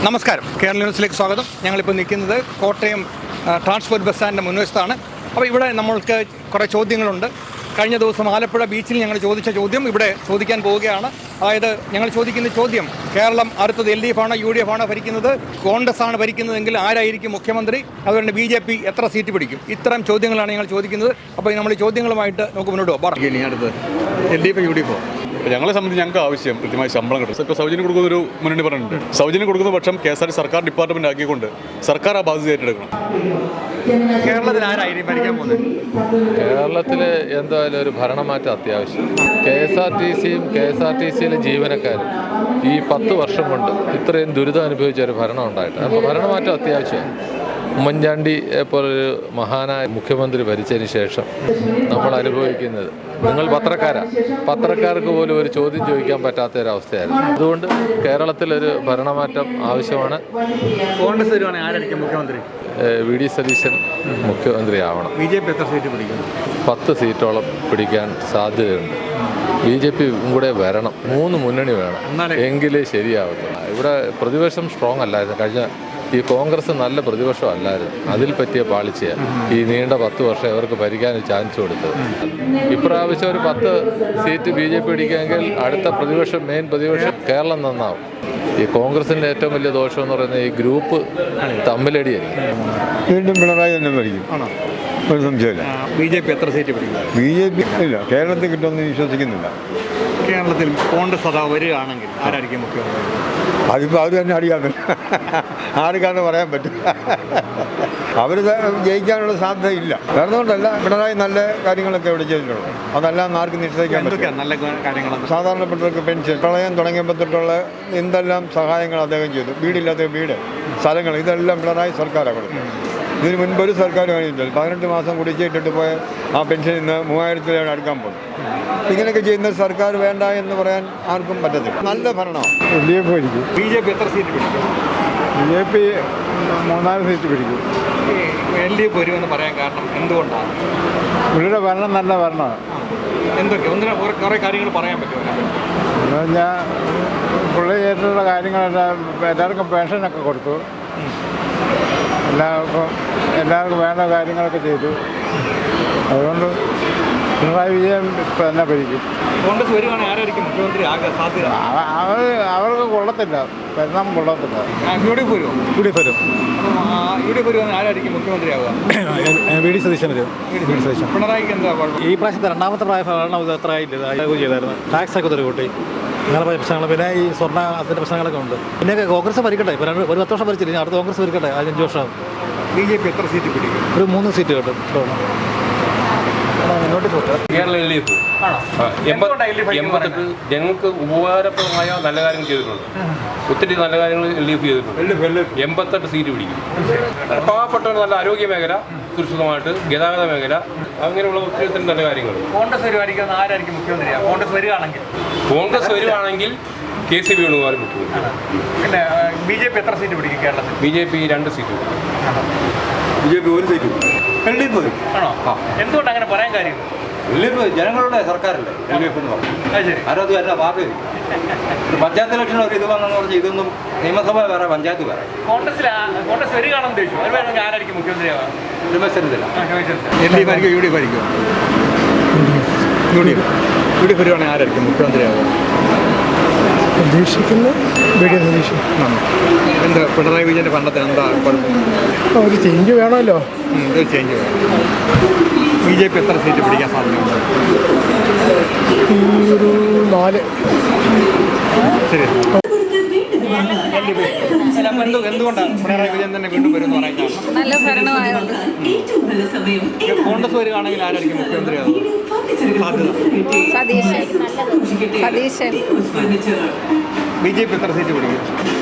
നമസ്കാരം, കേരള ന്യൂസിലേക്ക് സ്വാഗതം. ഞങ്ങളിപ്പോൾ നിൽക്കുന്നത് കോട്ടയം ട്രാൻസ്പോർട്ട് ബസ് സ്റ്റാൻഡിൻ്റെ മുൻവശത്താണ്. അപ്പോൾ ഇവിടെ നമ്മൾക്ക് കുറേ ചോദ്യങ്ങളുണ്ട്. കഴിഞ്ഞ ദിവസം ആലപ്പുഴ ബീച്ചിൽ ഞങ്ങൾ ചോദിച്ച ചോദ്യം ഇവിടെ ചോദിക്കാൻ പോവുകയാണ്. അതായത് ഞങ്ങൾ ചോദിക്കുന്ന ചോദ്യം, കേരളം അടുത്തത് LDF ആണോ UDF ആണോ ഭരിക്കുന്നത്, കോൺഗ്രസ് ആണ് ഭരിക്കുന്നതെങ്കിൽ ആരായിരിക്കും മുഖ്യമന്ത്രി, അതുകൊണ്ട് BJP എത്ര സീറ്റ് പിടിക്കും? ഇത്തരം ചോദ്യങ്ങളാണ് ഞങ്ങൾ ചോദിക്കുന്നത്. അപ്പോൾ നമ്മൾ ഈ ചോദ്യങ്ങളുമായിട്ട് നമുക്ക് മുന്നോട്ട് പോകാം. അടുത്ത് LDF UDF ഞങ്ങളെ സംബന്ധിച്ച് ഞങ്ങൾക്ക് ആവശ്യം കൃത്യമായി ശമ്പളം കിട്ടും. ഇപ്പോൾ സൗജന്യം കൊടുക്കുന്ന ഒരു മുന്നണി പറഞ്ഞിട്ടുണ്ട്. സൗജന്യം കൊടുക്കുന്ന പക്ഷം KSRTC സർക്കാർ ഡിപ്പാർട്ട്മെന്റ് ആക്കിക്കൊണ്ട് സർക്കാർ ആ ബാധ്യത ഏറ്റെടുക്കണം. കേരളത്തിൽ ആരായിരിക്കും ഭരിക്കാൻ പോകുന്നത്? കേരളത്തിൽ എന്തായാലും ഒരു ഭരണമാറ്റം അത്യാവശ്യം. KSRTCയിലെ ജീവനക്കാരും ഈ 10 വർഷം കൊണ്ട് ഇത്രയും ദുരിതം അനുഭവിച്ച ഒരു ഭരണം ഉണ്ടായിട്ട്, അപ്പോൾ ഭരണമാറ്റം അത്യാവശ്യമാണ്. ഉമ്മൻചാണ്ടി പോലൊരു മഹാനായ മുഖ്യമന്ത്രി ഭരിച്ചതിന് ശേഷം നമ്മൾ അനുഭവിക്കുന്നത്, നിങ്ങൾ പത്രക്കാർക്ക് പോലും ഒരു ചോദ്യം ചോദിക്കാൻ പറ്റാത്ത ഒരവസ്ഥയായിരുന്നു. അതുകൊണ്ട് കേരളത്തിലൊരു ഭരണമാറ്റം ആവശ്യമാണ്. കോൺഗ്രസ് വരുവാണെങ്കിൽ ആരായിരിക്കും മുഖ്യമന്ത്രി? VD സതീശൻ മുഖ്യമന്ത്രിയാവണം. BJP എത്ര സീറ്റ് പിടിക്കും? 10 സീറ്റോളം പിടിക്കാൻ സാധ്യതയുണ്ട്. BJP കൂടെ വരണം, 3 മുന്നണി വേണം, എങ്കിലേ ശരിയാവത്തുള്ളൂ. ഇവിടെ പ്രതിപക്ഷം സ്ട്രോങ് അല്ലായിരുന്നു. കഴിഞ്ഞ ഈ കോൺഗ്രസ് നല്ല പ്രതിപക്ഷം അല്ലായിരുന്നു. അതിൽ പറ്റിയ പാളിച്ചയാണ് ഈ നീണ്ട 10 വർഷം അവർക്ക് ഭരിക്കാൻ ചാൻസ് കൊടുത്തത്. ഇപ്രാവശ്യം ഒരു 10 സീറ്റ് BJP പിടിക്കാമെങ്കിൽ അടുത്ത മെയിൻ പ്രതിപക്ഷം കേരളം നന്നാവും. ഈ കോൺഗ്രസിൻ്റെ ഏറ്റവും വലിയ ദോഷം എന്ന് പറയുന്നത് ഈ ഗ്രൂപ്പ് തമ്മിലടിയായിരിക്കും. വീണ്ടും പിണറായി തന്നെ ഭരിക്കും, ഒരു സംശയമില്ല. BJP എത്ര സീറ്റ് പിടിക്കും? BJP ഇല്ല, കേരളത്തിൽ കിട്ടുമെന്ന് വിശ്വസിക്കുന്നില്ല. കേരളത്തിൽ കോൺഗ്രസ് അതാ വരികയാണെങ്കിൽ ആരായിരിക്കും മുഖ്യമന്ത്രി? അതിപ്പോൾ അവർ തന്നെ അറിയാമല്ലോ, ആർക്കാന്ന് പറയാൻ പറ്റും. അവർ ജയിക്കാനുള്ള സാധ്യത ഇല്ല. വേറെന്നുകൊണ്ടല്ല, പിണറായി നല്ല കാര്യങ്ങളൊക്കെ ഇവിടെ ചെയ്തിട്ടുള്ളൂ. അതെല്ലാം ആർക്കും നിശ്ചയിക്കാൻ പറ്റും. നല്ല കാര്യങ്ങൾ സാധാരണപ്പെട്ടവർക്ക് പെൻഷൻ, പ്രളയം തുടങ്ങിയപ്പോൾ തൊട്ടുള്ള എന്തെല്ലാം സഹായങ്ങൾ അദ്ദേഹം ചെയ്തു. വീടില്ലാത്ത വീട്, സ്ഥലങ്ങൾ, ഇതെല്ലാം പിണറായി സർക്കാരാണ് കൊടുത്തത്. ഇതിന് മുൻപ് ഒരു സർക്കാർ കഴിഞ്ഞിട്ടില്ല. 18 മാസം കുടിച്ചിട്ടിട്ട് പോയ ആ പെൻഷൻ ഇന്ന് 3000 അടുക്കാൻ പോകും. ഇങ്ങനെയൊക്കെ ചെയ്യുന്ന സർക്കാർ വേണ്ട എന്ന് പറയാൻ ആർക്കും പറ്റത്തില്ല. നല്ല ഭരണമാണ്. LDF പിടിക്കും. BJP എത്ര സീറ്റ് പിടിക്കും? BJP 3-4 സീറ്റ് പിടിക്കും. LDF വരുമെന്ന് പറയാൻ കാരണം എന്തുകൊണ്ടാണ്? പുള്ളിയുടെ ഭരണം നല്ല ഭരണമാണ്. എന്തൊക്കെ കുറേ കാര്യങ്ങൾ പറയാൻ പറ്റുമോ? എന്ന് പറഞ്ഞാൽ പുള്ളി ചെയ്തിട്ടുള്ള കാര്യങ്ങളെല്ലാം എല്ലാവർക്കും പെൻഷനൊക്കെ കൊടുത്തു. എല്ലാവർക്കും വേണ്ട കാര്യങ്ങളൊക്കെ ചെയ്തു. അതുകൊണ്ട് പിണറായി വിജയൻ ഇപ്പം തന്നെ ഭരിക്കും. കോൺഗ്രസ് വരുവാണെങ്കിൽ ആരായിരിക്കും മുഖ്യമന്ത്രി ആകാൻ സാധ്യത? അവർക്ക് കൊള്ളത്തില്ല, ഭരണം കൊള്ളത്തില്ല. UDF വരുമോ? UDF വരും. UDF വരുവാണെങ്കിൽ ആരായിരിക്കും മുഖ്യമന്ത്രി ആവുക? VD സതീശൻ വരും. പിണറായിക്ക് എന്താ കുഴപ്പം? ഈ പ്രാവശ്യത്തെ രണ്ടാമത്തെ ഭരണം ഇത് അത്ര ചെയ്തായിരുന്നു. ടാക്സ് ഒക്കെ ഒരു കൂട്ടി, അങ്ങനെ പ്രശ്നങ്ങൾ. പിന്നെ ഈ സ്വർണ്ണ അതിൻ്റെ പ്രശ്നങ്ങളൊക്കെ ഉണ്ട്. പിന്നെ കോൺഗ്രസ് ഭരിക്കട്ടെ. ഇപ്പോൾ ഒരു 10 വർഷം ഭരിച്ചില്ല, അടുത്ത കോൺഗ്രസ് ഭരിക്കട്ടെ. 5 വർഷം. BJP എത്ര സീറ്റ് പിടിക്കും? ഒരു 3 സീറ്റ് കിട്ടും. കേരള LDF ജനങ്ങൾക്ക് ഉപകാരപ്രദമായ നല്ല കാര്യങ്ങൾ ചെയ്തിട്ടുണ്ട്. ഒത്തിരി നല്ല കാര്യങ്ങൾ LDF ചെയ്തിട്ടുണ്ട്. 88 സീറ്റ് പിടിക്കും. പാവപ്പെട്ടവർ നല്ല ആരോഗ്യ മേഖല, സുരക്ഷിതമായിട്ട് ഗതാഗത മേഖല, അങ്ങനെയുള്ള ഒത്തിരി നല്ല കാര്യങ്ങൾ. കോൺഗ്രസ് വരുവാണെങ്കിൽ ആരായിരിക്കും മുഖ്യമന്ത്രി? കോൺഗ്രസ് വരുവാണെങ്കിൽ KC വേണുഗോപാൽ മുഖ്യമന്ത്രി. പിന്നെ BJP എത്ര സീറ്റ് പിടിക്കും കേരളത്തിൽ? BJP 2 സീറ്റ് പിടിക്കും. BJP 1 സീറ്റ് LDF വരും. ആണോ? എന്തുകൊണ്ട് അങ്ങനെ പറയാൻ കാര്യം? LDF ജനങ്ങളുടെ സർക്കാരല്ലേ LDF എന്ന് പറഞ്ഞു. ആരത് വല്ല പാർട്ടി പഞ്ചായത്ത് ഇലക്ഷൻ ഒരു ഇത് വന്നെന്ന് പറഞ്ഞാൽ ഇതൊന്നും നിയമസഭ വേറെ പഞ്ചായത്ത് വേറെ. കോൺഗ്രസ് വരികയാണെന്ന് ചോദിച്ചു. അവർ ആരായിരിക്കും മുഖ്യമന്ത്രി ആവാം? രമേശ് ചെന്നിത്തല. LDF ആയിരിക്കും UDF ആയിരിക്കും? UDF വരുവാണെങ്കിൽ ആരായിരിക്കും മുഖ്യമന്ത്രി ആവുക? പ്രതീക്ഷിക്കുന്നത് VD സതീശൻ. എന്താ പിണറായി വിജയൻ്റെ ഭരണത്തിന് എന്താ കുഴപ്പം? ഒരു ചേഞ്ച് വേണമല്ലോ. ഒരു ചേഞ്ച് വേണം. BJP എത്ര സീറ്റ് പിടിക്കാൻ സാധ്യതയുണ്ട്? ഒരു 4. ശരി. എന്തുകൊണ്ടാണ് പിണറായി വിജയൻ തന്നെ വീണ്ടും വരുമെന്ന് പറയാൻ കാരണം? നല്ല ഭരണമായുണ്ട്. കോൺഗ്രസ് വരികയാണെങ്കിൽ ആരായിരിക്കും മുഖ്യമന്ത്രി ആവുക? സതീശൻ. BJP എത്ര സീറ്റ് പിടിക്കും?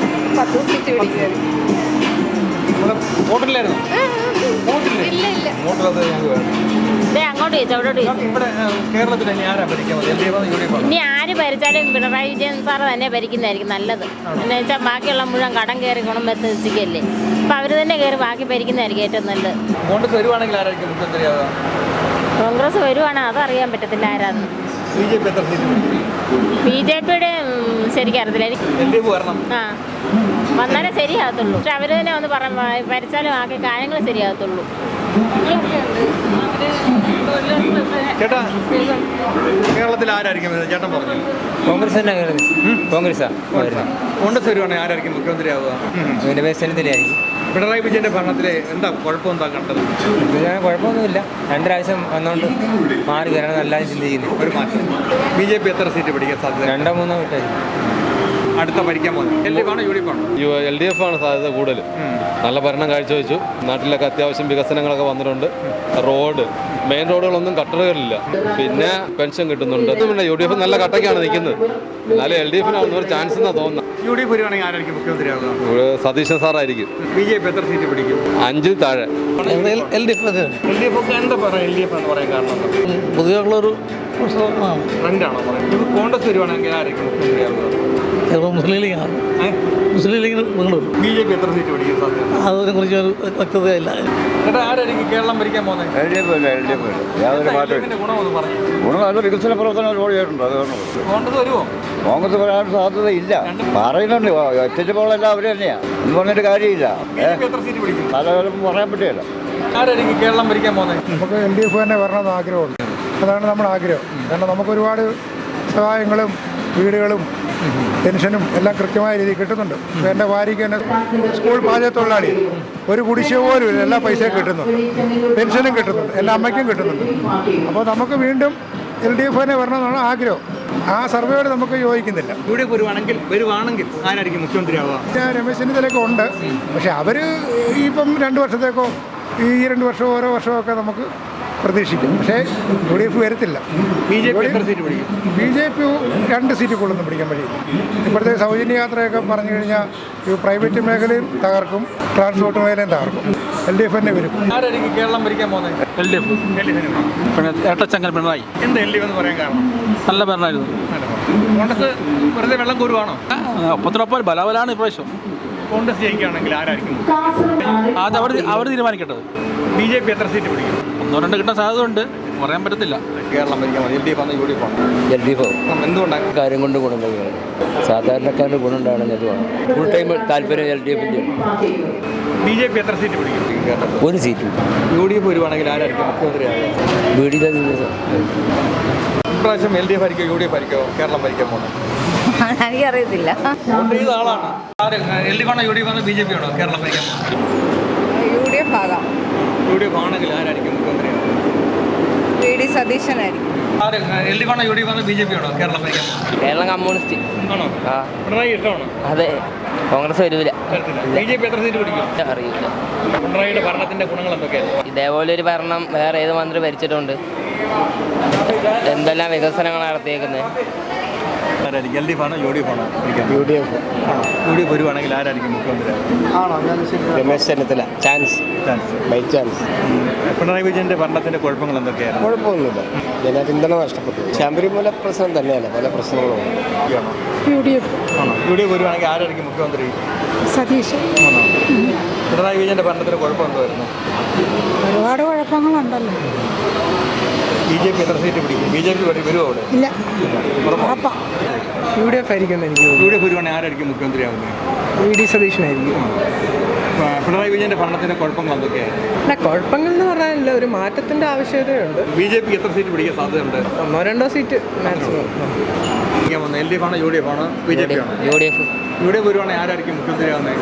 10 സീറ്റ് പിടിക്കും. വോട്ടില്ലായിരുന്നു? ഇല്ല. വോട്ടത് ഞങ്ങൾക്ക് വേണം. അങ്ങോട്ട് ചോദിച്ചു, അവിടോട്ട് ചോദിച്ചു. ഇവിടെ കേരളത്തിൽ ഇനി ആരാ ഭരിക്കാൻ? ഇനി ആര് ഭരിച്ചാലും പിണറായി വിജയൻ സാറ് തന്നെ ഭരിക്കുന്നതായിരിക്കും നല്ലത്. എന്ന് വെച്ചാൽ ബാക്കിയുള്ള മുഴുവൻ കടം കയറി ഗുണം എത്തിക്കുകയല്ലേ. അപ്പം അവർ തന്നെ കയറി ബാക്കി ഭരിക്കുന്നതായിരിക്കും ഏറ്റവും നല്ലത്. കോൺഗ്രസ് വരുവാണെങ്കിൽ ആരായിരിക്കും മുഖ്യമന്ത്രി ആവുക? കോൺഗ്രസ് വരുവാണെങ്കിൽ അതറിയാൻ പറ്റത്തില്ല ആരാന്ന്. BJP എത്ര സീറ്റ്? BJPയുടെ ശരിക്കും അറിയത്തില്ല. LDF വരണം. ആ വന്നാലേ ശരിയാകത്തുള്ളൂ. പക്ഷെ അവർ തന്നെ ഒന്ന് ഭരിച്ചാലും ആകെ കാര്യങ്ങൾ ശരിയാകത്തുള്ളൂ. ചേട്ടാ കേരളത്തിൽ ആരായിരിക്കും ചേട്ടൻ പറഞ്ഞു? കോൺഗ്രസ് തന്നെ കോൺഗ്രസ്സാണ് കോൺഗ്രസ് വരുവാണെങ്കിൽ ആരായിരിക്കും മുഖ്യമന്ത്രി ആവുക? രമേശ് ചെന്നിത്തലയായിരിക്കും. പിണറായി വിജയന്റെ ഭരണത്തിലെ എന്താ കുഴപ്പം എന്താ കണ്ടത്? കുഴപ്പമൊന്നുമില്ല, 2 പ്രാവശ്യം വന്നുകൊണ്ട് മാറി വരണം നല്ലതായി ചിന്തിക്കുന്നു. ഒരു മാറ്റം. BJP എത്ര സീറ്റ് പിടിക്കാൻ സാധ്യത? 2-3 വിട്ടായിരിക്കും. അടുത്ത ഭരിക്കാൻ പോകുന്നത് LDF ആണോ UDF ആണോ? LDF ആണ് സാധ്യത കൂടുതൽ. നല്ല ഭരണം കാഴ്ചവെച്ചു. നാട്ടിലൊക്കെ അത്യാവശ്യം വികസനങ്ങളൊക്കെ വന്നിട്ടുണ്ട്. റോഡ്, മെയിൻ റോഡുകളൊന്നും കട്ടറുകളില്ല. പിന്നെ പെൻഷൻ കിട്ടുന്നുണ്ട്. പിന്നെ UDF നല്ല കട്ടയ്ക്കാണ് നിൽക്കുന്നത്. എന്നാലും LDFനാണ് ഒരു ചാൻസ് എന്നാണ് തോന്നുന്നത്. UDF വരുവാണെങ്കിൽ ആരായിരിക്കും മുഖ്യമന്ത്രി ആവുക? സതീശൻ സാറായിരിക്കും. BJP എത്ര സീറ്റ് പിടിക്കും? 5 താഴെ. LDF ഒക്കെ എന്താ പറയുക? LDF എന്ന് പറയാൻ കാരണം പൊതുവെയുള്ളൊരു ട്രെൻഡാണോ പറയുന്നത്? ഇത് കോൺഗ്രസ് വരുവാണെങ്കിൽ ആരായിരിക്കും മുഖ്യമന്ത്രി ആവുക? മുസ്ലിം ലീഗാണ്. മുസ്ലിം ലീഗിന് നിങ്ങളുള്ളൂ. BJP എത്ര സീറ്റ് പിടിക്കും സാധ്യത? അതിനെക്കുറിച്ച് ഒരു വ്യക്തതയില്ല. ചേട്ടാ ആരായിരിക്കും കേരളം ഭരിക്കാൻ പോകുന്നത്? LDF യാതൊരു മാറ്റമില്ല. ഗുണമെന്ന് പറഞ്ഞു. നല്ല വികസന പ്രവർത്തനം ഓടിയിട്ടുണ്ട്. അതുകൊണ്ട് കോൺഗ്രസ് വരുമോ? കോൺഗ്രസ് വരാൻ സാധ്യതയില്ല. പറയുന്നുണ്ട് ഒറ്റയ്ക്ക് പോകലല്ല അവർ തന്നെയാണ്. എന്ന് പറഞ്ഞിട്ട് കാര്യമില്ല. BJP എത്ര സീറ്റ് പിടിക്കും? കാലകാലം പറയാൻ പറ്റില്ല. ആരായിരിക്കും കേരളം ഭരിക്കാൻ പോകുന്നത്? നമുക്ക് LDF തന്നെ വരണമെന്ന് ആഗ്രഹമുണ്ട്. അതാണ് നമ്മുടെ ആഗ്രഹം. കാരണം നമുക്ക് ഒരുപാട് സഹായങ്ങളും വീടുകളും പെൻഷനും എല്ലാം കൃത്യമായ രീതിയിൽ കിട്ടുന്നുണ്ട്. എൻ്റെ ഭാര്യയ്ക്ക് തന്നെ സ്കൂൾ പാചകത്തൊഴിലാളി, ഒരു കുടിശ്ശിക പോലും ഇല്ല, എല്ലാ പൈസയും കിട്ടുന്നുണ്ട്, പെൻഷനും കിട്ടുന്നുണ്ട്, എൻ്റെ അമ്മയ്ക്കും കിട്ടുന്നുണ്ട്. അപ്പോൾ നമുക്ക് വീണ്ടും LDF തന്നെ വരണമെന്നാണ് ആഗ്രഹം. ആ സർവേയോട് നമുക്ക് യോജിക്കുന്നില്ല. UDF വരുവാണെങ്കിൽ ആരായിരിക്കും മുഖ്യമന്ത്രി ആവുക? രമേശ് ചെന്നിത്തലയൊക്കെ ഉണ്ട്. പക്ഷെ അവർ ഇപ്പം 2 വർഷത്തേക്കോ ഈ 2 വർഷമോ ഓരോ വർഷമൊക്കെ നമുക്ക് പ്രതീക്ഷിക്കും. പക്ഷേ UDF വരത്തില്ല. BJP എത്ര സീറ്റ് പിടിക്കും? BJP 2 സീറ്റ് കൂടുതലൊന്നും പിടിക്കാൻ കഴിയില്ല. ഇപ്പോഴത്തെ സൗജന്യ യാത്രയൊക്കെ പറഞ്ഞു കഴിഞ്ഞാൽ ഈ പ്രൈവറ്റ് മേഖലയും തകർക്കും, ട്രാൻസ്പോർട്ട് മേഖലയും തകർക്കും. LDF തന്നെ വരും. ആരായിരിക്കും കേരളം ഭരിക്കാൻ പോകുന്നത്? LDF. പിന്നെ ഏട്ടച്ചങ്കൽ പിണറായി. എന്താ LDF എന്ന് പറയാൻ കാരണം? നല്ല ഭരണമായിരുന്നു. കോൺഗ്രസ് വെറുതെ വെള്ളം കോരുവാണോ? ഒപ്പത്തിനൊപ്പം ബലാബലാണ് ഇപ്രാവശ്യം. കോൺഗ്രസ് ജയിക്കുകയാണെങ്കിൽ ആരായിരിക്കും? അത് അവർ തീരുമാനിക്കേണ്ടത്. BJP എത്ര സീറ്റ് പിടിക്കും? 1-2 കിട്ടാൻ സാധ്യത ഉണ്ട്, പറയാൻ പറ്റത്തില്ല. കേരളം ഭരിക്കാൻ LDF ആണ് UDF ആണ്? LDF എന്തുകൊണ്ടാണ്? കാര്യം കൊണ്ട് ഗുണം തന്നെയാണ്. സാധാരണക്കാരുടെ ഗുണം ഉണ്ടാകണമെന്ന് അതുമാണ്. ഫുൾ ടൈം താല്പര്യം LDFൻ്റെ. BJP എത്ര സീറ്റ് പിടിക്കും? 1 സീറ്റ്. UDF വരുവാണെങ്കിൽ ആരായിരിക്കും മുഖ്യമന്ത്രി ആവുക? ഇപ്രാവശ്യം LDF ആയിരിക്കും UDF ആയിരിക്കോ കേരളം ഭരിക്കാൻ പോകുന്നത്? എനിക്കറിയത്തില്ല. വോട്ട് ചെയ്ത ആളാണ്. LDF ആണോ UDF ആണോ BJP ആണോ കേരളം ഭരിക്കാൻ പോകുന്നത്? UDF ആകാം. UDF ആണെങ്കിൽ ആരായിരിക്കും മുഖ്യമന്ത്രി ആവുക? VD സതീശനായിരിക്കും. LDF ആണോ UDF ആണോ BJP ആണോ കേരളം ഭരിക്കാൻ പോകുന്നത്? കേരളം കമ്മ്യൂണിസ്റ്റ് ആണോ? പിണറായി ഇഷ്ടമാണോ? അതെ. കോൺഗ്രസ് വരില്ല. BJP എത്ര സീറ്റ് പിടിക്കും? അറിയില്ല. പിണറായിയുടെ ഭരണത്തിന്റെ ഗുണങ്ങൾ എന്തൊക്കെയാണ്? ഇതേപോലെ ഒരു ഭരണം വേറെ ഏത് മന്ത്രി ഭരിച്ചിട്ടുണ്ട്? എന്തെല്ലാം വികസനങ്ങൾ നടത്തിയേക്കുന്നത്? LDF ആണോ UDF ആണോ? UDF വരുവാണെങ്കിൽ ആരായിരിക്കും മുഖ്യമന്ത്രി? Ramesh Chennithala. Chance by chance. Pinarayi വിജയന്റെ ഭരണത്തിന്റെ കുഴപ്പങ്ങൾ എന്തൊക്കെയാണ്? കുഴപ്പമൊന്നുമില്ല. ജനപിന്തുണ നഷ്ടപ്പെട്ടു. ശബരിമല പ്രശ്നം തന്നെയല്ല, പല പ്രശ്നങ്ങളും UDF. UDF വരുവാണെങ്കിൽ ആരായിരിക്കും മുഖ്യമന്ത്രി? സതീശൻ. പിണറായി വിജയന്റെ ഭരണത്തിന് കുഴപ്പം എന്തായിരുന്നു? ഒരുപാട് കുഴപ്പങ്ങളുണ്ടല്ലോ. BJP എത്ര സീറ്റ് പിടിക്കും? BJP വരുമോ അവിടെ? ഇല്ല. UDF ആയിരിക്കും എനിക്ക്. UDF വരുവാണെങ്കിൽ ആരായിരിക്കും മുഖ്യമന്ത്രി ആവുന്നത്? VD സതീശനായിരിക്കും. പിണറായി വിജയന്റെ ഭരണത്തിന്റെ കുഴപ്പങ്ങൾ എന്തൊക്കെയാണ്? കുഴപ്പങ്ങൾ എന്ന് പറഞ്ഞാൽ ഒരു മാറ്റത്തിന്റെ ആവശ്യകതയുണ്ട്. BJP എത്ര സീറ്റ് പിടിക്കാൻ സാധ്യതയുണ്ട്? 1-2 സീറ്റ് മാക്സിമം. LDF ആണോ UDF ആണോ BJP ആണോ? UDF. UDF വരുവാണെങ്കിൽ ആരായിരിക്കും മുഖ്യമന്ത്രി ആവുന്നത്?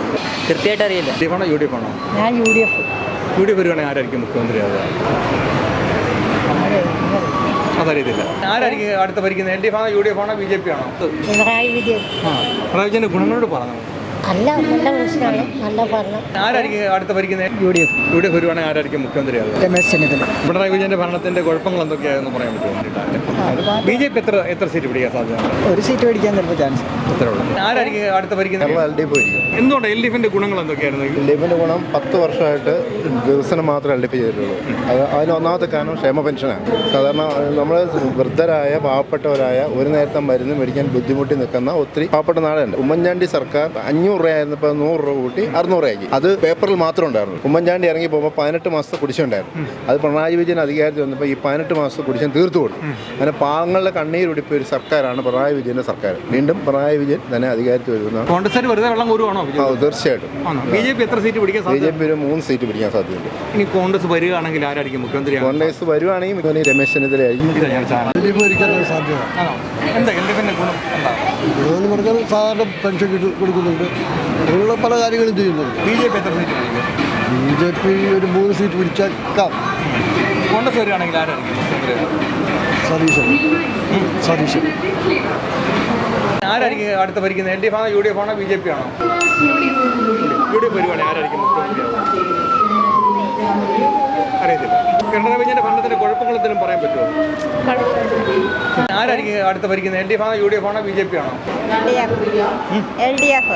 കൃത്യമായിട്ട് അറിയില്ല. LDF ആണോ UDF ആണോ? ഞാൻ UDF. UDF വരുവാണെങ്കിൽ ആരായിരിക്കും മുഖ്യമന്ത്രി ആവുക? അതറിയത്തില്ല. ആരായിരിക്കും അടുത്ത ഭരിക്കുന്നത്? LDF ആണോ UDF ആണോ BJP ആണോ? പിണറായി വിജയൻ. പിണറായി വിജയന്റെ ഗുണങ്ങളോട് പറഞ്ഞു. നല്ല പ്രശ്നമാണ്, നല്ല ഭരണം. ആരായിരിക്കും അടുത്ത ഭരിക്കുന്നത്? UDF വരുവാണെങ്കിൽ ആരായിരിക്കും മുഖ്യമന്ത്രി ആവുക? രമേശ് ചെന്നിത്തല. പിണറായി വിജയന്റെ ഭരണത്തിന്റെ കുഴപ്പങ്ങൾ എന്തൊക്കെയാണെന്ന് പറയാൻ പറ്റുമോ? BJP എത്ര സീറ്റ് പിടിക്കാൻ സാധ്യതയുണ്ട്? 1 സീറ്റ് മേടിക്കാൻ ചിലപ്പോൾ ചാൻസ്. ആരായിരിക്കും അടുത്ത ഭരിക്കുന്നത്? LDF ആയിരിക്കും. എന്തുകൊണ്ട് LDFന്റെ ഗുണങ്ങൾ എന്തൊക്കെയായിരുന്നു? LDFന്റെ ഗുണം 10 വർഷമായിട്ട് വികസനം മാത്രമേ LDF ചെയ്തിട്ടുള്ളൂ. അതിന് ഒന്നാമത്തെ കാരണം ക്ഷേമ പെൻഷനാണ്. സാധാരണ നമ്മൾ വൃദ്ധരായ പാവപ്പെട്ടവരായ ഒരു നേരത്തെ മരുന്ന് മേടിക്കാൻ ബുദ്ധിമുട്ടി നിൽക്കുന്ന ഒത്തിരി പാവപ്പെട്ട നാടുണ്ട്. ഉമ്മൻചാണ്ടി സർക്കാർ 500 രൂപയായിരുന്നപ്പോൾ 100 രൂപ കൂട്ടി 600 രൂപയാക്കി. അത് പേപ്പറിൽ മാത്രം ഉണ്ടായിരുന്നു. ഉമ്മൻചാണ്ടി ഇറങ്ങി പോകുമ്പോൾ 18 മാസത്തെ കുടിശ്ശികയുണ്ടായിരുന്നു. അത് പിണറായി വിജയൻ അധികാരത്തിൽ വന്നപ്പോൾ ഈ 18 മാസത്തെ കുടിശ്ശിക തീർത്തു കൊടുത്തു. അങ്ങനെ പാവങ്ങളുടെ കണ്ണീരൊടിപ്പ് ഒരു സർക്കാരാണ് പിണറായി വിജയന്റെ സർക്കാർ. വീണ്ടും പിണറായി വിജയൻ തന്നെ അധികാരത്തിൽ വരുന്ന കോൺഗ്രസ് വെറുതെ വെള്ളം കോരുവാണോ? തീർച്ചയായിട്ടും. BJP എത്ര സീറ്റ് പിടിക്കാൻ സാധ്യത? BJP 3 സീറ്റ് പിടിക്കാൻ സാധ്യതയുണ്ട്. ഇനി കോൺഗ്രസ് വരികയാണെങ്കിൽ ആരായിരിക്കും മുഖ്യമന്ത്രി? കോൺഗ്രസ് വരുവാണെങ്കിൽ രമേശ് ചെന്നിത്തല ആയിരിക്കും. എന്താ LDFന്റെ ഗുണം എന്താ? എന്ന് പറഞ്ഞാൽ സാധാരണ പെൻഷൻ കൊടുക്കുന്നുണ്ട്, അങ്ങനെയുള്ള പല കാര്യങ്ങളും ചെയ്യുന്നുണ്ട്. BJP എത്ര സീറ്റ് പിടിക്കും? BJP ഒരു 3 സീറ്റ് പിടിച്ചേക്കാം. കോൺഗ്രസ് വരികയാണെങ്കിൽ ആരായിരിക്കും മുഖ്യമന്ത്രി? സതീശൻ. ആരായിരിക്കും അടുത്ത ഭരിക്കുന്നത്? LDF ആണോ UDF ആണോ BJP ആണോ? UDF വരുവാണെങ്കിൽ ആരായിരിക്കും മുഖ്യമന്ത്രി? അറിയത്തില്ല. പിണറായി വിജയന്റെ ഭരണത്തിന്റെ കുഴപ്പങ്ങൾ എന്തെങ്കിലും പറയാൻ പറ്റുമോ? ആരായിരിക്കും അടുത്ത ഭരിക്കുന്നത്? LDF ആണോ UDF ആണോ BJP ആണോ? LDF.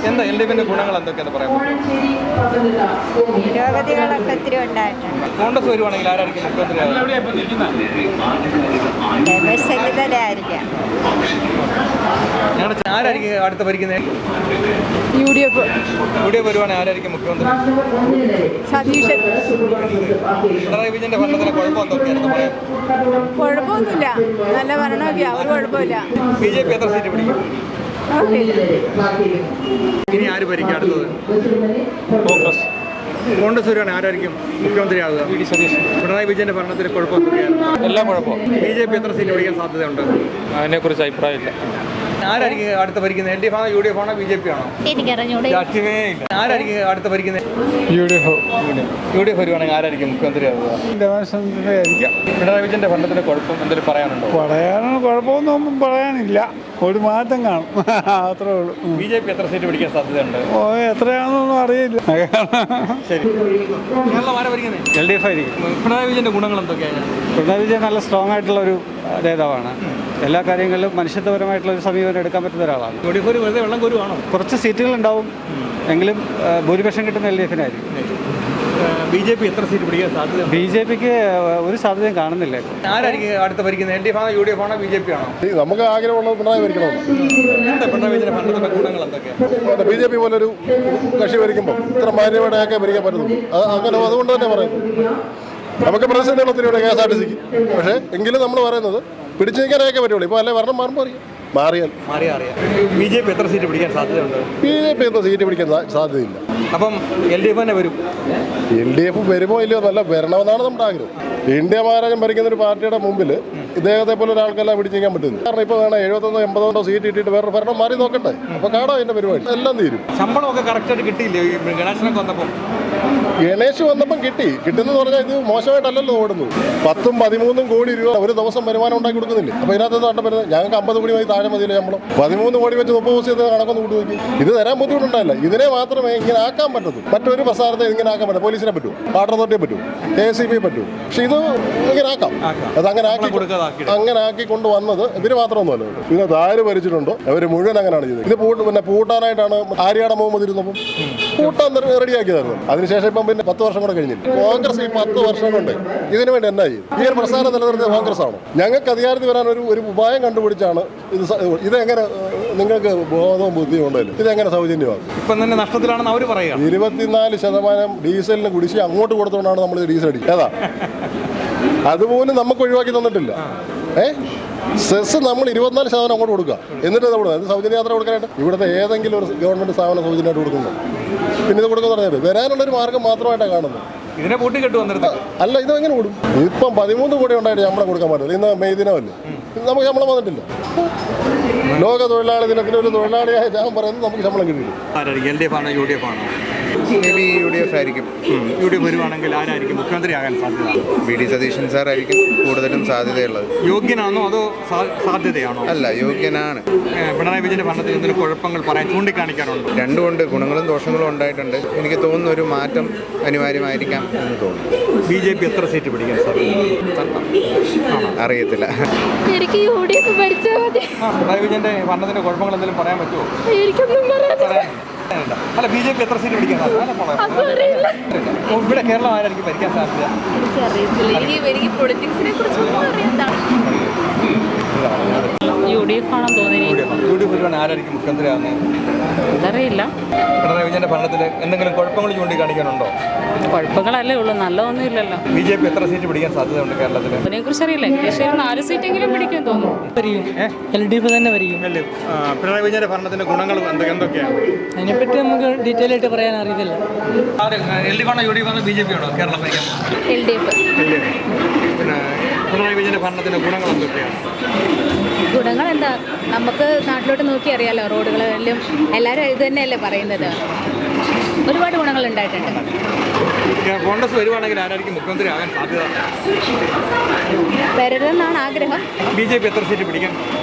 എന്താ LDFന്റെ ഗുണങ്ങൾ എന്തൊക്കെയാണെന്ന് പറയാൻ പറ്റുമോ? പുരോഗതികളൊക്കെ ഒത്തിരി ഉണ്ടായിട്ടുണ്ട്. കോൺഗ്രസ് വരുവാണെങ്കിൽ ആരായിരിക്കും മുഖ്യമന്ത്രി? രമേശ് ചെന്നിത്തല ആയിരിക്കാം. ആരായിരിക്കും അടുത്ത ഭരിക്കുന്നത്? UDF. UDF വരുവാണെങ്കിൽ ആരായിരിക്കും മുഖ്യമന്ത്രി? സതീശൻ. പിണറായി വിജയന്റെ ഭരണത്തിന്റെ കുഴപ്പം എന്തൊക്കെയാണെന്ന് പറയാം. കുഴപ്പമൊന്നുമില്ല, നല്ല ഭരണമൊക്കെയാ, ഒരു കുഴപ്പമില്ല. BJP എത്ര സീറ്റ് പിടിക്കും? ഇനി ആര് ഭരിക്കും അടുത്തത്? കോൺഗ്രസ്. കോൺഗ്രസ് വരുവാണെങ്കിൽ ആരായിരിക്കും മുഖ്യമന്ത്രിയാകുക? പിണറായി വിജയന്റെ ഭരണത്തിന്റെ കുഴപ്പം എന്തൊക്കെയാണ്? എല്ലാം കുഴപ്പം. BJP എത്ര സീറ്റ് പിടിക്കാൻ സാധ്യതയുണ്ട്? അതിനെക്കുറിച്ച് അഭിപ്രായമില്ല. ആരായിരിക്കും അടുത്ത ഭരിക്കുന്നത്? LDF ആണോ UDF ആണോ BJP ആണോ? എനിക്കറിഞ്ഞൂടെ. ആരായിരിക്കും അടുത്ത ഭരിക്കുന്നത്? UDF വരുവാണെങ്കിൽ ആരായിരിക്കും മുഖ്യമന്ത്രിയാകുക? പിണറായി വിജയന്റെ ഭരണത്തിന്റെ കുഴപ്പം എന്തെങ്കിലും പറയാനുണ്ടോ? കുഴപ്പമൊന്നും പറയാനില്ല, ഒരു മാറ്റം കാണും, അത്രേ ഉള്ളൂ. BJP എത്ര സീറ്റ് പിടിക്കാൻ സാധ്യതയുണ്ട്? എത്രയാണെന്നൊന്നും അറിയില്ല. ശരി. കേരളം ആരാ ഭരിക്കുന്നത്? LDF ആയിരിക്കും. പിണറായി വിജയന്റെ ഗുണങ്ങൾ എന്തൊക്കെയാണ്? പിണറായി വിജയൻ നല്ല സ്ട്രോങ് ആയിട്ടുള്ള ഒരു നേതാവാണ്. എല്ലാ കാര്യങ്ങളിലും മനുഷ്യത്വപരമായിട്ടുള്ള ഒരു സമീപനം എടുക്കാൻ പറ്റുന്ന ഒരാളാണ്. UDF വെറുതെ വെള്ളം കോരുവാണോ? കുറച്ച് സീറ്റുകളുണ്ടാവും, എങ്കിലും ഭൂരിപക്ഷം കിട്ടുന്ന LDFനായിരിക്കും. BJP എത്ര സീറ്റ് പിടിക്കാൻ സാധ്യത? BJPക്ക് ഒരു സാധ്യതയും കാണുന്നില്ല. ആരായിരിക്കും അടുത്ത ഭരിക്കുന്നത്? LDF ആണോ UDF ആണോ BJP ആണോ? നമുക്ക് ആഗ്രഹമുള്ളത് പിണറായി ഭരിക്കണമെന്ന്. പിണറായി വിജയന്റെ ഭരണത്തിന്റെ ഗുണങ്ങൾ എന്തൊക്കെയാണ്? BJP പോലൊരു കക്ഷി ഭരിക്കുമ്പോൾ ഇത്ര മാന്യമായിട്ടൊക്കെ ഭരിക്കാൻ പറ്റുന്നു. അങ്ങനെ അതുകൊണ്ട് തന്നെ പറയുന്നു. നമുക്ക് പ്രതിസന്ധികൾ ഒത്തിരിയുടെ KSRTCക്ക്. പക്ഷേ എങ്കിലും നമ്മൾ പറയുന്നത് പിടിച്ചു നിൽക്കാനൊക്കെ പറ്റുള്ളൂ. ഇപ്പോൾ അല്ലെ ഭരണം മാറുമ്പോൾ മാറിയാൽ BJP എത്ര സീറ്റ് പിടിക്കാൻ സാധ്യതയുണ്ട്? BJP എന്തോ സീറ്റ് പിടിക്കാൻ സാധ്യതയില്ല. അപ്പം LDF തന്നെ വരും. LDF വരുമോ ഇല്ലയോ നല്ല വരണമെന്നാണ് നമ്മുടെ ആഗ്രഹം. ഇന്ത്യ മഹാരാജൻ ഭരിക്കുന്ന ഒരു പാർട്ടിയുടെ മുമ്പിൽ ഇദ്ദേഹത്തെ പോലെ ഒരാൾക്കെല്ലാം പിടിച്ചിരിക്കാൻ പറ്റുന്നു. കാരണം ഇപ്പോൾ വേണം 70-80 സീറ്റ് ഇട്ടിട്ട് വേറെ ഭരണം മാറി നോക്കട്ടെ. അപ്പോൾ കാണാം അതിൻ്റെ പരിപാടി എല്ലാം തീരും. ശമ്പളമൊക്കെ കറക്റ്റായിട്ട് കിട്ടിയില്ലേ ഗണേശനൊക്കെ വന്നപ്പോൾ? ഗണേഷ് വന്നപ്പം കിട്ടുന്നെന്ന് പറഞ്ഞാൽ ഇത് മോശമായിട്ടല്ലല്ലോ ഓടുന്നത്. 10-13 കോടി രൂപ ഒരു ദിവസം വരുമാനം ഉണ്ടാക്കി കൊടുക്കുന്നില്ലേ? അപ്പോൾ ഇതിനകത്ത് കണ്ട വരുന്നത് ഞങ്ങൾക്ക് 50 കോടി മതി, താഴെ മതിയില്ല ശമ്പളം. 13 കോടി വെച്ച് 30 ദിവസത്തെ കണക്കൊന്ന് കൂട്ടി നോക്കി. ഇത് തരാൻ ബുദ്ധിമുട്ടുണ്ടായില്ല. ഇതിനെ മാത്രമേ ഇങ്ങനെ ആക്കാൻ പറ്റൂ. മറ്റൊരു പ്രസാരത്തെ ഇങ്ങനെ ആക്കാൻ പറ്റും. പോലീസിനെ പറ്റും, വാട്ടർ അതോറിറ്റിയെ പറ്റും, KSEB പറ്റും. പക്ഷെ ഇത് ഇങ്ങനെ ആക്കാം. അത് അങ്ങനെ ആക്കി കൊണ്ടുവന്നത് ഇവര് മാത്രമൊന്നുമല്ല. ഇതിനകത്ത് ആര് ഭരിച്ചിട്ടുണ്ടോ അവർ മുഴുവൻ അങ്ങനെയാണ് ചെയ്തത്. ഇത് പിന്നെ പൂട്ടാനായിട്ടാണ് ആര്യാടെ മുഹമ്മദ് ഇരുന്നപ്പം പൂട്ടാൻ റെഡിയാക്കിയതായിരുന്നു. അതിനുശേഷം ഇപ്പം പിന്നെ 10 വർഷം കൂടെ കഴിഞ്ഞില്ല. കോൺഗ്രസ് ഈ 10 വർഷം കൊണ്ട് ഇതിനു വേണ്ടി എന്നാ ചെയ്യും? ഈ ഒരു പ്രസ്ഥാനം നിലനിർത്തിയ കോൺഗ്രസ് ആണോ? ഞങ്ങൾക്ക് അധികാരത്തിൽ വരാൻ ഒരു ഉപായം കണ്ടുപിടിച്ചാണ് ഇതെങ്ങനെ നിങ്ങൾക്ക് ബോധവും ബുദ്ധിയും ഉണ്ടല്ലോ. ഇതെങ്ങനെ സൗജന്യമാകും? ഇപ്പം തന്നെ നഷ്ടത്തിലാണെന്ന് അവർ പറയുക. 24% ഡീസലിന് കുടിശ്ശി അങ്ങോട്ട് കൊടുത്തുകൊണ്ടാണ് നമ്മൾ ഡീസൽ അടിക്കുക. ഏതാ അതുപോലും നമുക്ക് ഒഴിവാക്കി തന്നിട്ടില്ല. സെസ് നമ്മൾ 24% അങ്ങോട്ട് കൊടുക്കുക. എന്നിട്ട് നമ്മൾ അത് സൗജന്യ യാത്ര കൊടുക്കാനായിട്ട് ഇവിടുത്തെ ഏതെങ്കിലും ഒരു ഗവൺമെൻറ് സ്ഥാപനം സൗജന്യമായിട്ട് കൊടുക്കുന്നു. പിന്നെ ഇത് കൊടുക്കുന്ന പറഞ്ഞാൽ വരാനുള്ളൊരു മാർഗ്ഗം മാത്രമായിട്ടാണ് കാണുന്നത്. ഇതിനെ പൂട്ടിക്കെട്ടു വന്നിട്ട് അല്ല, ഇത് എങ്ങനെ കൊടുക്കും? ഇപ്പം 13 കോടി ഉണ്ടായിട്ട് ശമ്പളം കൊടുക്കാൻ പറ്റില്ല. ഇന്ന് മെയ് ദിനമല്ലേ, നമുക്ക് ശമ്പളം വന്നിട്ടില്ല. ലോക തൊഴിലാളി ദിനത്തിന് ഒരു തൊഴിലാളിയായ ഞാൻ പറയുന്നത് നമുക്ക് ശമ്പളം കിട്ടിയില്ല. ആരായിരിക്കും? LDF ആണോ UDF ആണോ? UDF ആയിരിക്കും. UDF വരുവാണെങ്കിൽ ആരായിരിക്കും മുഖ്യമന്ത്രിയാകാൻ സാധ്യത? VD സതീശൻ സാർ ആയിരിക്കും കൂടുതലും സാധ്യതയുള്ളത്. യോഗ്യനാണോ അതോ സാധ്യതയാണോ? അല്ല, യോഗ്യനാണ്. പിണറായി വിജയന്റെ ഭരണത്തിൽ എന്തെങ്കിലും കുഴപ്പങ്ങൾ പറയാൻ ചൂണ്ടിക്കാണിക്കാറുണ്ട്? രണ്ടുമുണ്ട്, ഗുണങ്ങളും ദോഷങ്ങളും ഉണ്ടായിട്ടുണ്ട്. എനിക്ക് തോന്നുന്നു ഒരു മാറ്റം അനിവാര്യമായിരിക്കാം എന്ന് തോന്നുന്നു. BJP എത്ര സീറ്റ് പിടിക്കാൻ സാധ്യത? അറിയത്തില്ല. എനിക്ക് UDF ഭരിച്ചാൽ മതി. പിണറായി വിജയന്റെ ഭരണത്തിന്റെ കുഴപ്പങ്ങൾ എന്തെങ്കിലും പറയാൻ പറ്റുമോ? എനിക്കൊന്നും പറയാനില്ല. അല്ല BJP എത്ര സീറ്റ് പിടിക്കാൻ ഇവിടെ കേരളം ആരായിരിക്കും ഭരിക്കാൻ സാധ്യത? എനിക്ക് പൊളിറ്റിക്സിനെ കുറിച്ച് UDF ആണെന്ന് തോന്നി. UDF ആരായിരിക്കും മുഖ്യമന്ത്രിയാകുന്നത്? അതറിയില്ല. പിണറായി വിജയന്റെ ഭരണത്തിൽ എന്തെങ്കിലും കുഴപ്പങ്ങൾ ചൂണ്ടിക്കാണിക്കാനുണ്ടോ? കുഴപ്പങ്ങളല്ലേ ഉള്ളൂ, നല്ലതൊന്നും ഇല്ലല്ലോ. BJP എത്ര സീറ്റ് പിടിക്കാൻ സാധ്യതയുണ്ട് കേരളത്തിൽ? അതിനെ കുറിച്ച് അറിയില്ല. ഏകദേശം 4 സീറ്റെങ്കിലും പിടിക്കാൻ തോന്നുന്നു. LDF തന്നെ വരികയും. പിണറായി വിജയന്റെ ഭരണത്തിന്റെ ഗുണങ്ങൾ എന്തൊക്കെയാണ്? അതിനെപ്പറ്റി നമുക്ക് ഡീറ്റെയിൽ ആയിട്ട് പറയാൻ അറിയത്തില്ല. LDF ആണോ UDF ആണോ BJP ആണോ കേരളം ഭരിക്കാൻ? LDF. പിന്നെ പിണറായി വിജയന്റെ ഭരണത്തിന്റെ ഗുണങ്ങൾ എന്തൊക്കെയാണ്? ഗുണങ്ങൾ എന്താ, നമുക്ക് നാട്ടിലോട്ട് നോക്കി അറിയാലോ, റോഡുകളിലും എല്ലാവരും ഇത് തന്നെയല്ലേ പറയുന്നത്. ഒരുപാട് ഗുണങ്ങൾ ഉണ്ടായിട്ടുണ്ട്. കോൺഗ്രസ് വരുവാണെങ്കിൽ ആരായിരിക്കും മുഖ്യമന്ത്രി ആകാൻ സാധ്യത? വരരുതെന്നാണ് ആഗ്രഹം. BJP എത്ര സീറ്റ് പിടിക്കാൻ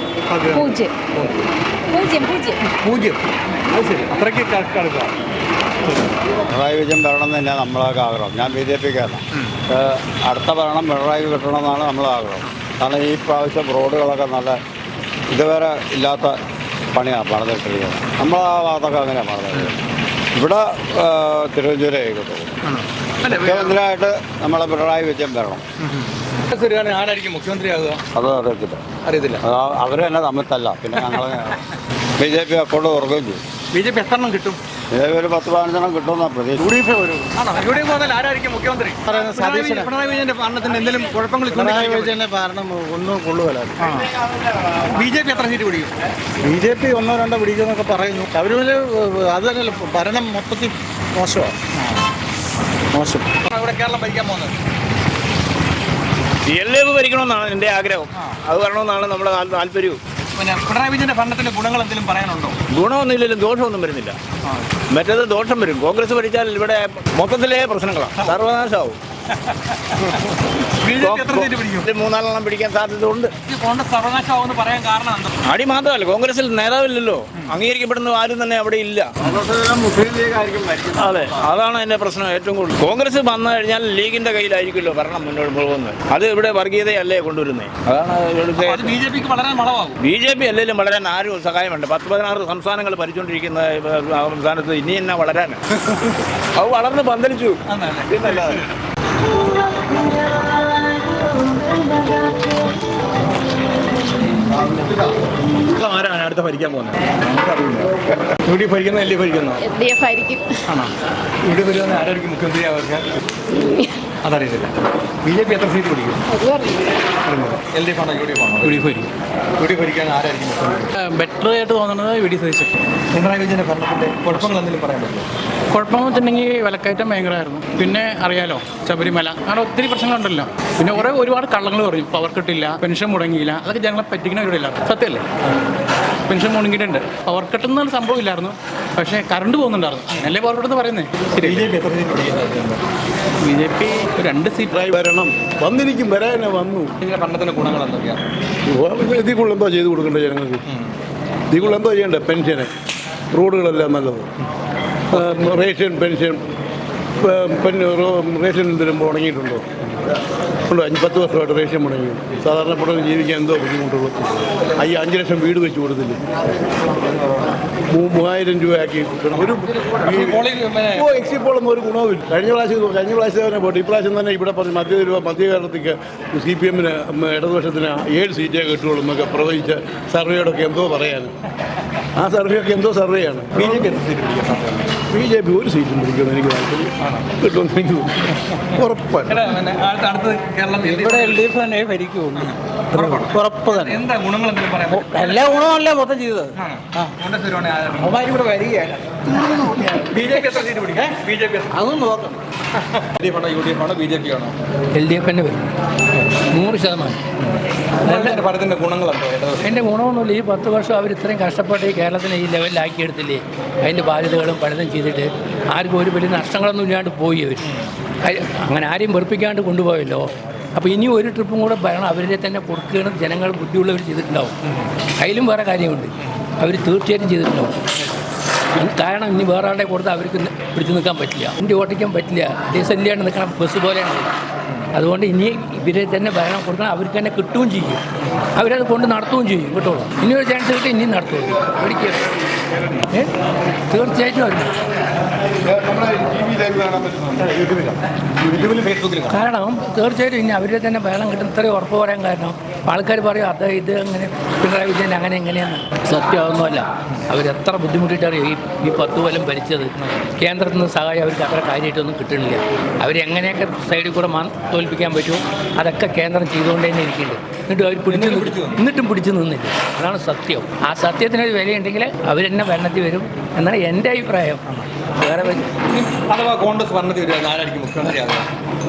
സാധ്യത? 0. അത് ശരി, അത്രയ്ക്ക് കണക്കാണ്. പിണറായി വിജയൻ വരണം തന്നെ നമ്മളൊക്കെ ആഗ്രഹം. ഞാൻ BJPക്കാരനാണ്. അടുത്ത ഭരണം പിണറായി കിട്ടണമെന്നാണ് നമ്മളെ ആഗ്രഹം. കാരണം ഈ പ്രാവശ്യം റോഡുകളൊക്കെ നല്ല ഇതുവരെ ഇല്ലാത്ത പണിയാണ് പണിതിട്ടിരിക്കുന്നത്. നമ്മളെ ആ ഭാഗത്തൊക്കെ അങ്ങനെയാണ് പണിതിട്ടിരിക്കുന്നത്. ഇവിടെ തിരുവനന്തപുരം കിട്ടും. മുഖ്യമന്ത്രിയായിട്ട് നമ്മളെ പിണറായി വിജയൻ വരണം. ആരായിരിക്കും മുഖ്യമന്ത്രിയാകുക? അത് അറിയത്തില്ല. അവർ തന്നെ തമ്മിലല്ല. പിന്നെ ഞങ്ങൾ BJP അക്കൗണ്ട് തുറക്കുകയും ചെയ്യും. BJP എത്രണ്ണം കിട്ടും? ഒരു 10-15 കിട്ടുമെന്നാണ് പ്രതീക്ഷ. UDF ആരായിരിക്കും മുഖ്യമന്ത്രി? പിണറായി വിജയന്റെ ഭരണത്തിന്റെ എന്തെങ്കിലും കുഴപ്പങ്ങൾ? പിണറായി വിജയന്റെ ഭരണം ഒന്നും കൊള്ളുകയല്ല. BJP എത്ര സീറ്റ് പിടിക്കും? BJP 1-2 പിടിക്കുമെന്നൊക്കെ പറയുന്നു. അവർ അത് തന്നെ ഭരണം മൊത്തത്തിൽ മോശം. ഇവിടെ കേരളം ഭരിക്കാൻ പോകുന്നത് LDF ഭരിക്കണമെന്നാണ് എൻ്റെ ആഗ്രഹം. അത് വരണമെന്നാണ് നമ്മുടെ താല്പര്യവും. പിന്നെ പിണറായി വിജയന്റെ ഭരണത്തിന്റെ ഗുണങ്ങൾ എന്തെങ്കിലും പറയാനുണ്ടോ? ഗുണമൊന്നുമില്ലെങ്കിലും ദോഷമൊന്നും വരുന്നില്ല. മറ്റേത് ദോഷം വരും. കോൺഗ്രസ് ഭരിച്ചാൽ ഇവിടെ മൊത്തത്തിലേ പ്രശ്നങ്ങളാണ്, സർവനാശമാവും. BJP എത്ര സീറ്റ് പിടിക്കും? 3-4 പിടിക്കാൻ സാധ്യതയുണ്ട്. കോൺഗ്രസ് സർവനാശമാവെന്ന് പറയാൻ കാരണം എന്താ? അടി മാത്രമല്ല, കോൺഗ്രസിൽ നേതാവില്ലല്ലോ, അംഗീകരിക്കപ്പെടുന്ന ആരും തന്നെ അവിടെ ഇല്ല. മുസ്ലിം ലീഗ് ആയിരിക്കും ഭരിക്കുന്നത്. അതെ, അതാണ് എൻ്റെ പ്രശ്നം ഏറ്റവും കൂടുതൽ. കോൺഗ്രസ് വന്നു കഴിഞ്ഞാൽ ലീഗിന്റെ കയ്യിലായിരിക്കുമല്ലോ ഭരണം മുന്നോട്ട് പോകുന്നത്. അത് ഇവിടെ വർഗീയതയല്ലേ കൊണ്ടുവരുന്നത്. അതാണ് BJPക്ക് വളരെ വളവാകും. BJP അല്ലെങ്കിലും വളരാൻ ആരും സഹായമുണ്ട്. 10-16 സംസ്ഥാനങ്ങൾ ഭരിച്ചുകൊണ്ടിരിക്കുന്ന സംസ്ഥാനത്ത് ഇനി എന്നാ വളരാൻ? അത് വളർന്ന് പന്തലിച്ചു. പിന്നല്ലാതെ ആരാണ് അടുത്ത ഭരിക്കാൻ പോകുന്നത്? UDF ഭരിക്കുന്ന LDF ഭരിക്കുന്നു? LDF ആയിരിക്കും. ആണോ? UDF ഭരിക്കുന്ന ആരായിരിക്കും മുഖ്യമന്ത്രി അവർക്ക്? അതറിയില്ല. BJP എത്ര സീറ്റ് പിടിക്കും? LDF ആണോ UDF ആണോ? UDF ഭരിക്കാൻ ആരായിരിക്കും മുഖ്യമന്ത്രി? ബെറ്റർ ആയിട്ട് തോന്നുന്നത് UDF ഭരിച്ചിട്ട്. പിണറായി വിജയന്റെ ഭരണത്തിന്റെ കുഴപ്പങ്ങൾ എന്തെങ്കിലും പറയാൻ പറ്റുമോ? കുഴപ്പമെന്ന് വെച്ചിട്ടുണ്ടെങ്കിൽ വിലക്കയറ്റം ഭയങ്കരമായിരുന്നു. പിന്നെ അറിയാലോ, ശബരിമല, അങ്ങനെ ഒത്തിരി പ്രശ്നങ്ങളുണ്ടല്ലോ. പിന്നെ ഒരുപാട് കള്ളങ്ങൾ പറയും. പവർ കട്ടില്ല, പെൻഷൻ മുടങ്ങിയില്ല. അതൊക്കെ ജനങ്ങളെ പറ്റിക്കുന്ന ഇവിടെയില്ല. സത്യമല്ലേ? പെൻഷൻ മുടങ്ങിയിട്ടുണ്ട്. പവർ കട്ടെന്നൊരു സംഭവം ഇല്ലായിരുന്നു, പക്ഷേ കറണ്ട് പോകുന്നുണ്ടായിരുന്നു. അങ്ങനല്ലേ പവർ കട്ടെന്ന് പറയുന്നത്. BJP 2 സീറ്റ് വരണം. വന്നിരിക്കും, വരാനെ വന്നു. ഭരണത്തിന്റെ ഗുണങ്ങൾ എന്തൊക്കെയാണ്? ഇതിൽ കൂടുതൽ എന്തോ ചെയ്ത് കൊടുക്കേണ്ടത് ജനങ്ങൾക്ക്? ഇതിൽ കൂടുതൽ എന്തോ ചെയ്യേണ്ടത്? പെൻഷന്, റോഡുകളെല്ലാം നല്ലത്, റേഷൻ പെൻഷൻ. റേഷൻ എന്തെങ്കിലും മുടങ്ങിയിട്ടുണ്ടോ? ഉണ്ടോ? 5-10 വർഷമായിട്ട് റേഷൻ മുടങ്ങി. സാധാരണപ്പെട്ടവർ ജീവിക്കാൻ എന്തോ ബുദ്ധിമുട്ടുള്ളൂ. 5 ലക്ഷം വീട് വെച്ച് കൊടുത്തില്ല. 3000 രൂപയാക്കി ഒരു എക്സിറ്റ് പോളൊന്നും ഒരു ഗുണവുമില്ല. കഴിഞ്ഞ പ്രാവശ്യം തന്നെ പോട്ടെ, ഇപ്രാവശ്യം തന്നെ ഇവിടെ പറഞ്ഞു മധ്യകേരളത്തേക്ക് CPM-ന് ഇടതുപക്ഷത്തിന് 7 സീറ്റേ കിട്ടുള്ളൂ എന്നൊക്കെ പ്രവചിച്ച സർവേയോടൊക്കെ എന്തോ പറയാൻ. ആ സർവേയൊക്കെ എന്തോ സർവേയാണ്. BJP 1 സീറ്റും പിടിക്കുമെന്ന് എനിക്ക് താല്പര്യം. കിട്ടുമെന്ന് എനിക്ക് തോന്നുന്നു. ഉറപ്പാണ്. ഇവിടെ LDF തന്നെ ഭരിക്കുള്ളൂ. ഉറപ്പ് തന്നെ. എന്താ ഗുണങ്ങൾ എന്തെങ്കിലും പറയാൻ? എല്ലാ ഗുണമല്ല മൊത്തം ചെയ്തത്. ഇവിടെ വരികയല്ല. BJP എത്ര സീറ്റ് പിടിക്കും? BJP അതൊന്നും നോക്കണം. LDF ആണോ UDF ആണോ BJP ആണോ? LDF തന്നെ വരും 100%. ഭരണത്തിന്റെ ഗുണങ്ങളുണ്ടോ? എൻ്റെ ഗുണമൊന്നുമില്ല. ഈ 10 വർഷം അവർ ഇത്രയും കഷ്ടപ്പെട്ട് ഈ കേരളത്തിനെ ഈ ലെവലിലാക്കിയെടുത്തില്ലേ. അതിൻ്റെ ബാധ്യതകളും പലതും ചെയ്തിട്ട് ആർക്കും ഒരു വലിയ നഷ്ടങ്ങളൊന്നും ഇല്ലാണ്ട് പോയി അവർ. അങ്ങനെ ആരെയും വെറുപ്പിക്കാണ്ട് കൊണ്ടുപോയല്ലോ. അപ്പോൾ ഇനി ഒരു ട്രിപ്പും കൂടെ ഭരണം അവരെ തന്നെ കൊടുക്കുകയാണ് ജനങ്ങൾ ബുദ്ധിയുള്ളവർ ചെയ്തിട്ടുണ്ടാവും. അതിലും വേറെ കാര്യമുണ്ട്, അവർ തീർച്ചയായിട്ടും ചെയ്തിട്ടുണ്ടാവും. കാരണം ഇനി വേറെ ആളുടെ കൊടുത്താൽ അവർക്ക് പിടിച്ചു നിൽക്കാൻ പറ്റില്ല, വണ്ടി ഓട്ടിക്കാൻ പറ്റില്ല. ഡീസലില്ലാണ്ട് നിൽക്കണം, ബസ് പോലെയാണ്. അതുകൊണ്ട് ഇനി ഇവരെ തന്നെ ഭരണം കൊടുക്കണം. അവർക്ക് തന്നെ കിട്ടുകയും ചെയ്യും, അവരത് കൊണ്ട് നടത്തുകയും ചെയ്യും. കിട്ടുള്ളൂ. ഇനി ഒരു ചാൻസ് കിട്ടി ഇനിയും നടത്തുള്ളൂ. ഒരിക്കലും തീർച്ചയായിട്ടും വരും. കാരണം തീർച്ചയായിട്ടും ഇനി അവരുടെ തന്നെ ഭരണം കിട്ടും ഇത്രയും ഉറപ്പ് പറയാൻ കാരണം ആൾക്കാർ പറയും അത് ഇത് അങ്ങനെ പിണറായി വിജയൻ അങ്ങനെ എങ്ങനെയാണ്. സത്യമാവുന്നതല്ല. അവരെത്ര ബുദ്ധിമുട്ടിട്ടറിയോ ഈ 10 കൊല്ലം ഭരിച്ചത്. കേന്ദ്രത്തിൽ നിന്ന് സഹായം അവർക്ക് അത്ര കാര്യമായിട്ടൊന്നും കിട്ടണില്ല. അവരെങ്ങനെയൊക്കെ സൈഡിൽ കൂടെ തോൽപ്പിക്കാൻ പറ്റുമോ അതൊക്കെ കേന്ദ്രം ചെയ്തുകൊണ്ട് തന്നെ ഇരിക്കുന്നുണ്ട്. എന്നിട്ടും പിടിച്ചു നിന്നില്ല. അതാണ് സത്യം. ആ സത്യത്തിനൊരു വിലയുണ്ടെങ്കിൽ അവരെന്നെ ഭരണത്തിൽ വരും എന്നാണ് എൻ്റെ അഭിപ്രായം. വേറെ അഥവാ കോൺഗ്രസ് ഭരണത്തിൽ വരുവാണെങ്കിൽ ആരായിരിക്കും മുഖ്യമന്ത്രിയാകുക?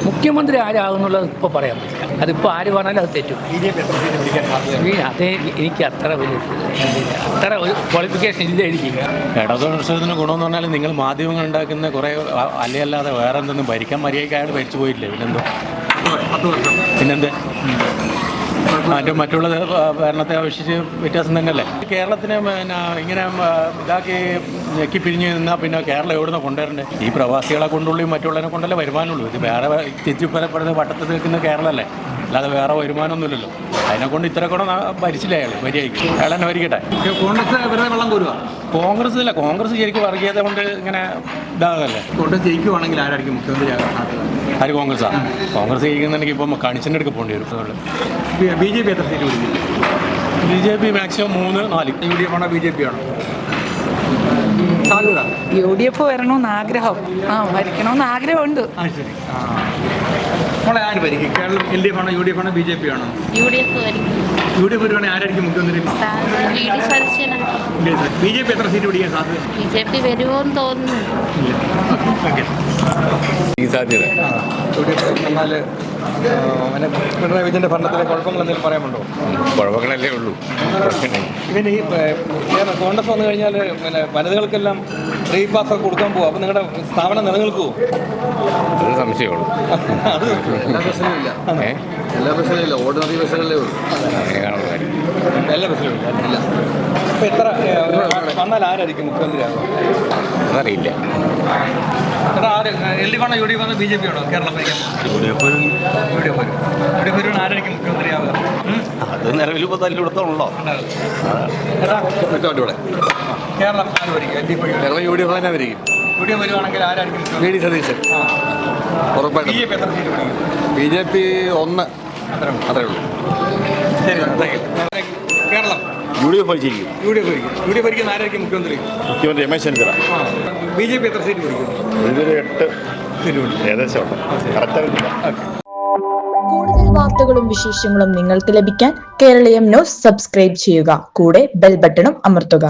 മുഖ്യമന്ത്രി ആരാകുന്നുള്ളത് ഇപ്പോൾ പറയാൻ പറ്റില്ല. അതിപ്പോൾ ആര് പറഞ്ഞാലും അത് തെറ്റും. അതേ എനിക്ക് അത്ര വലിയ അത്ര ഒരു ക്വാളിഫിക്കേഷൻ ഇല്ല എനിക്ക്. ഇടതുപക്ഷത്തിന് ഗുണമെന്ന് പറഞ്ഞാൽ നിങ്ങൾ മാധ്യമങ്ങൾ ഉണ്ടാക്കുന്ന കുറേ അല്ലല്ലാതെ വേറെ എന്തെങ്കിലും ഭരിക്കാൻ മര്യാദയ്ക്ക് അയാൾ ഭരിച്ചു പോയില്ലേ? പിന്നെന്ത് മറ്റുള്ള ഭരണത്തെ അപേക്ഷിച്ച് വ്യത്യാസം തന്നെയല്ലേ? കേരളത്തിനെ ഇങ്ങനെ ഇതാക്കി ഞെക്കി പിരിഞ്ഞ് നിന്നാൽ പിന്നെ കേരളം എവിടുന്ന് കൊണ്ടുവരണ്ടേ? ഈ പ്രവാസികളെ കൊണ്ടുള്ളിയും മറ്റുള്ളതിനെ കൊണ്ടല്ലേ വരുമാനമുള്ളൂ. ഇത് വേറെ തെറ്റിപ്പലപ്പെടുന്ന വട്ടത്തിൽ നിൽക്കുന്ന കേരളമല്ലേ, അല്ലാതെ വേറെ വരുമാനമൊന്നുമില്ലല്ലോ. അതിനെക്കൊണ്ട് ഇത്ര കൂടെ ഭരിച്ചില്ല അയാൾ മര്യാദയ്ക്ക്. അയാൾ തന്നെ ഭരിക്കട്ടെ. കോൺഗ്രസ് വെറുതെ വെള്ളം കോരുക? കോൺഗ്രസ് ഇല്ല, കോൺഗ്രസ് ശരിക്കും വർഗീയത കൊണ്ട് ഇങ്ങനെ ഇതാകല്ലേ. കോൺഗ്രസ് ജയിക്കുവാണെങ്കിൽ ആരായിരിക്കും മുഖ്യമന്ത്രിയാകാൻ സാധ്യത? ആര്? കോൺഗ്രസ്സാണ്. കോൺഗ്രസ് ജയിക്കുന്നുണ്ടെങ്കിൽ ഇപ്പം കണിച്ചിൻ്റെ അടുക്ക് പോകേണ്ടി വരും. BJP എത്ര സീറ്റ് പിടിക്കും? BJP maximum 3-4. UDF ആണോ BJP ആണോ സാധ്യത? UDF വരണമെന്ന് ആഗ്രഹം. ഭരിക്കണമെന്ന് ആഗ്രഹമുണ്ട്. ശരി. നമ്മളെ ആര് ഭരിക്കും? കേരളം LDF ആണോ UDF ആണോ BJP ആണോ? UDF വരുവാണെങ്കിൽ ആരായിരിക്കും മുഖ്യമന്ത്രി? BJP എത്ര സീറ്റ് പിടിക്കാൻ സാധ്യത? BJP വരുമോന്ന് തോന്നുന്നു. സാധ്യത എന്നാൽ പിണറായി വിജയൻ്റെ ഭരണത്തിലെ കുഴപ്പങ്ങൾ എന്തെങ്കിലും പറയാനുണ്ടോ? കുഴപ്പങ്ങളല്ലേ ഉള്ളൂ. ഇവൻ്റെ ഈ കോൺഗ്രസ് വന്നു കഴിഞ്ഞാൽ പിന്നെ വനിതകൾക്കെല്ലാം ഫ്രീ പാസ് ഒക്കെ കൊടുക്കാൻ പോകും. അപ്പോൾ നിങ്ങളുടെ സ്ഥാപനം നിലനിൽക്കുമോ? അത് സംശയമുള്ളൂ. അത് എല്ലാ ബസ്സിലും ഇല്ല. എല്ലാ ബസ്സിലും ഇല്ല. ഓർഡിനറി ബസ്സുകളിലേ ഉള്ളൂ. എല്ലാ ബസ്സിലും ഇല്ല. അപ്പോൾ എത്ര വന്നാൽ ആരായിരിക്കും മുഖ്യമന്ത്രിയാകുക? അതറിയില്ല. ചേട്ടാ ആര് LDF ആണോ UDF ആണോ BJP ആണോ കേരളം ഭരിക്കാൻ? UDF വരുവാണെങ്കിൽ ആരായിരിക്കും മുഖ്യമന്ത്രിയാവുക? അത് നിലവിൽ ഇപ്പോൾ തല്ലിവിടുത്തമുള്ളോ? ഇവിടെ കേരളം ആര് ഭരിക്കും? കേരളം UDF തന്നെ ഭരിക്കും. UDF വരുവാണെങ്കിൽ ആരായിരിക്കും? VD സതീശൻ ഉറപ്പായിട്ടും. BJP എത്ര സീറ്റ് പിടിക്കും? BJP 1 അത്രേ ഉള്ളൂ. ശരി, കേരളം UDF ഭരിച്ചിരിക്കും. UDF ഭരിക്കുന്ന ആരായിരിക്കും മുഖ്യമന്ത്രി? മുഖ്യമന്ത്രി രമേശ് ചെന്നിത്തല. BJP എത്ര സീറ്റ് പിടിക്കും? ഇതൊരു 8 സീറ്റ് പിടിക്കും ഏകദേശം. കൂടുതൽ വാർത്തകളും വിശേഷങ്ങളും നിങ്ങൾക്ക് ലഭിക്കാൻ കേരളീയം ന്യൂസ് സബ്സ്ക്രൈബ് ചെയ്യുക. കൂടെ ബെൽ ബട്ടണും അമർത്തുക.